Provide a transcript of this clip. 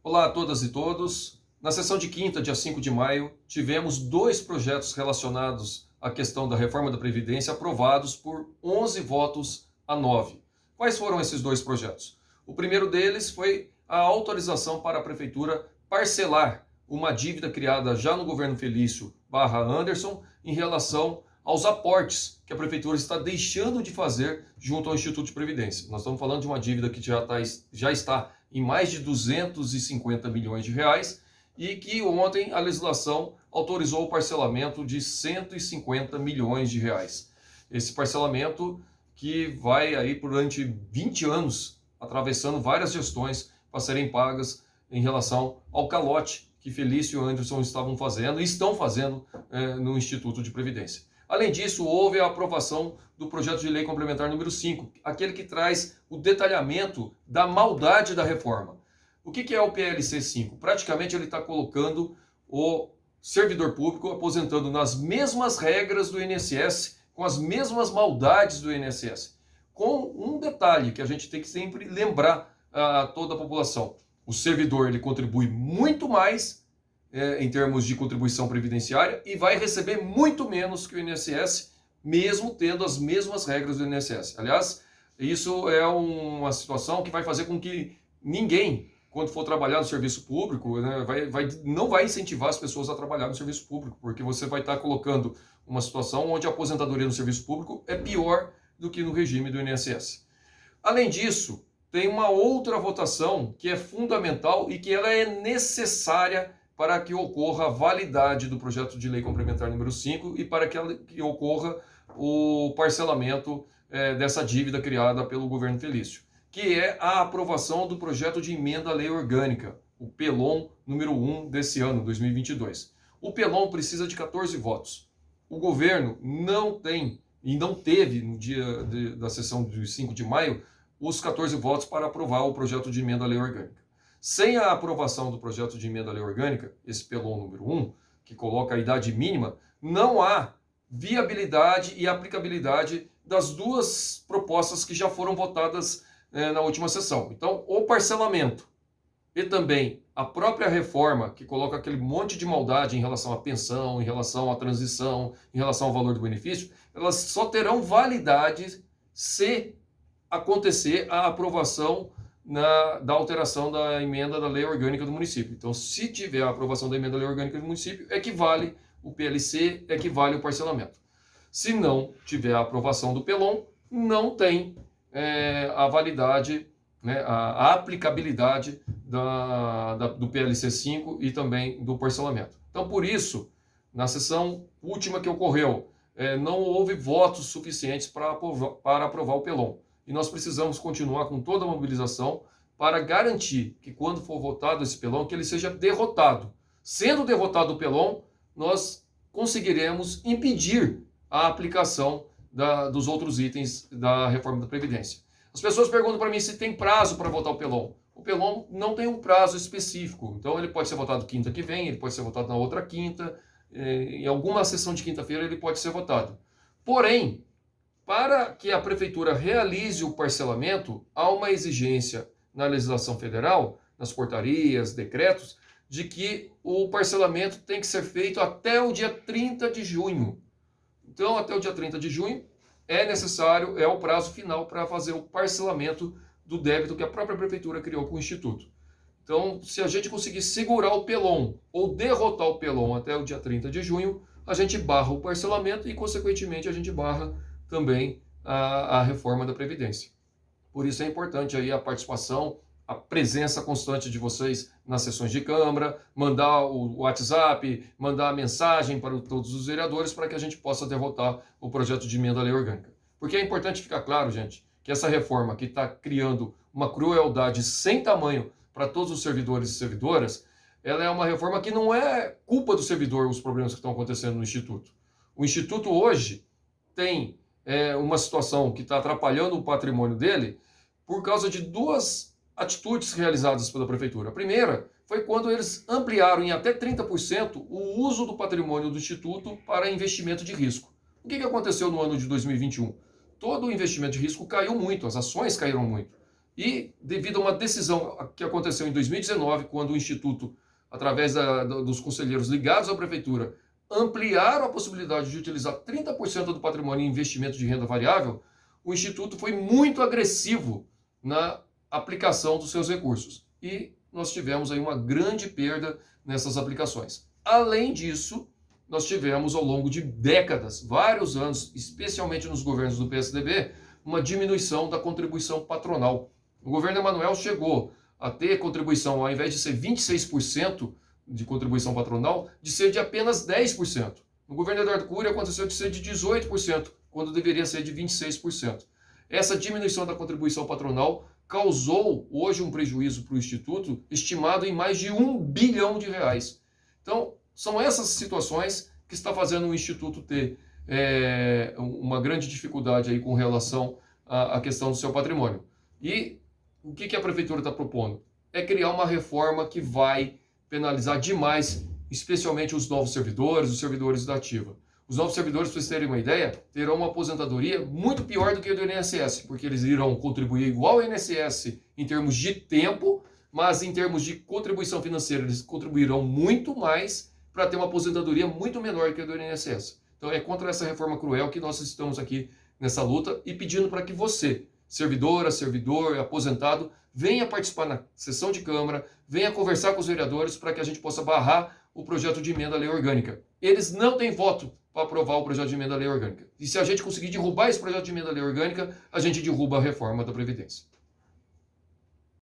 Olá a todas e todos. Na sessão de quinta, dia 5 de maio, tivemos dois projetos relacionados à questão da reforma da Previdência aprovados por 11 votos a 9. Quais foram esses dois projetos? O primeiro deles foi a autorização para a Prefeitura parcelar uma dívida criada já no governo Felício/Anderson em relação aos aportes que a Prefeitura está deixando de fazer junto ao Instituto de Previdência. Nós estamos falando de uma dívida que já está em mais de 250 milhões de reais e que ontem a legislação autorizou o parcelamento de 150 milhões de reais. Esse parcelamento que vai aí durante 20 anos, atravessando várias gestões para serem pagas em relação ao calote que Felício e Anderson estavam fazendo e estão fazendo no Instituto de Previdência. Além disso, houve a aprovação do projeto de lei complementar número 5, aquele que traz o detalhamento da maldade da reforma. O que é o PLC 5? Praticamente ele está colocando o servidor público aposentando nas mesmas regras do INSS, com as mesmas maldades do INSS. Com um detalhe que a gente tem que sempre lembrar a toda a população. O servidor ele contribui muito mais em termos de contribuição previdenciária e vai receber muito menos que o INSS, mesmo tendo as mesmas regras do INSS. Aliás, isso é uma situação que vai fazer com que ninguém, quando for trabalhar no serviço público, né, não vai incentivar as pessoas a trabalhar no serviço público, porque você vai estar colocando uma situação onde a aposentadoria no serviço público é pior do que no regime do INSS. Além disso, tem uma outra votação que é fundamental e que ela é necessária para que ocorra a validade do projeto de lei complementar número 5 e para que ocorra o parcelamento dessa dívida criada pelo governo Felício, que é a aprovação do projeto de emenda à lei orgânica, o PELON número 1 desse ano, 2022. O PELON precisa de 14 votos. O governo não tem e não teve no dia da sessão de 5 de maio os 14 votos para aprovar o projeto de emenda à lei orgânica. Sem a aprovação do projeto de emenda à lei orgânica, esse PELON número 1, que coloca a idade mínima, não há viabilidade e aplicabilidade das duas propostas que já foram votadas na última sessão. Então, o parcelamento e também a própria reforma, que coloca aquele monte de maldade em relação à pensão, em relação à transição, em relação ao valor do benefício, elas só terão validade se acontecer a aprovação da alteração da emenda da lei orgânica do município. Então, se tiver a aprovação da emenda da lei orgânica do município, equivale o PLC, equivale o parcelamento. Se não tiver a aprovação do PELON, não tem a validade, né, a aplicabilidade do PLC 5 e também do parcelamento. Então, por isso, na sessão última que ocorreu, não houve votos suficientes para aprovar o PELON. E nós precisamos continuar com toda a mobilização para garantir que quando for votado esse PELON, que ele seja derrotado. Sendo derrotado o PELON, nós conseguiremos impedir a aplicação dos outros itens da reforma da Previdência. As pessoas perguntam para mim se tem prazo para votar o PELON. O PELON não tem um prazo específico, então ele pode ser votado quinta que vem, ele pode ser votado na outra quinta, em alguma sessão de quinta-feira ele pode ser votado. Porém, para que a Prefeitura realize o parcelamento, há uma exigência na legislação federal, nas portarias, decretos, de que o parcelamento tem que ser feito até o dia 30 de junho. Então, até o dia 30 de junho é necessário, é o prazo final para fazer o parcelamento do débito que a própria Prefeitura criou com o Instituto. Então, se a gente conseguir segurar o PELON ou derrotar o PELON até o dia 30 de junho, a gente barra o parcelamento e, consequentemente, a gente barra também a reforma da Previdência. Por isso é importante aí a participação, a presença constante de vocês nas sessões de Câmara, mandar o WhatsApp, mandar a mensagem para todos os vereadores para que a gente possa derrotar o projeto de emenda à lei orgânica. Porque é importante ficar claro, gente, que essa reforma que está criando uma crueldade sem tamanho para todos os servidores e servidoras, ela é uma reforma que não é culpa do servidor os problemas que estão acontecendo no Instituto. O Instituto hoje tem uma situação que está atrapalhando o patrimônio dele por causa de duas atitudes realizadas pela Prefeitura. A primeira foi quando eles ampliaram em até 30% o uso do patrimônio do Instituto para investimento de risco. O que aconteceu no ano de 2021? Todo o investimento de risco caiu muito, as ações caíram muito. E devido a uma decisão que aconteceu em 2019, quando o Instituto, através dos conselheiros ligados à Prefeitura, ampliaram a possibilidade de utilizar 30% do patrimônio em investimento de renda variável, o Instituto foi muito agressivo na aplicação dos seus recursos. E nós tivemos aí uma grande perda nessas aplicações. Além disso, nós tivemos ao longo de décadas, vários anos, especialmente nos governos do PSDB, uma diminuição da contribuição patronal. O governo Emanuel chegou a ter contribuição, ao invés de ser 26% de contribuição patronal, de ser de apenas 10%. No governo Eduardo Cury aconteceu de ser de 18%, quando deveria ser de 26%. Essa diminuição da contribuição patronal causou hoje um prejuízo para o Instituto estimado em mais de R$1 bilhão. Então, são essas situações que está fazendo o Instituto ter uma grande dificuldade aí com relação à questão do seu patrimônio. E o que a Prefeitura está propondo? É criar uma reforma que vai penalizar demais, especialmente os novos servidores, os servidores da ativa. Os novos servidores, para vocês terem uma ideia, terão uma aposentadoria muito pior do que a do INSS, porque eles irão contribuir igual ao INSS em termos de tempo, mas em termos de contribuição financeira, eles contribuirão muito mais para ter uma aposentadoria muito menor que a do INSS. Então é contra essa reforma cruel que nós estamos aqui nessa luta e pedindo para que você, servidora, servidor, aposentado, venha participar na sessão de Câmara, venha conversar com os vereadores para que a gente possa barrar o projeto de emenda à lei orgânica. Eles não têm voto para aprovar o projeto de emenda à lei orgânica. E se a gente conseguir derrubar esse projeto de emenda à lei orgânica, a gente derruba a reforma da Previdência.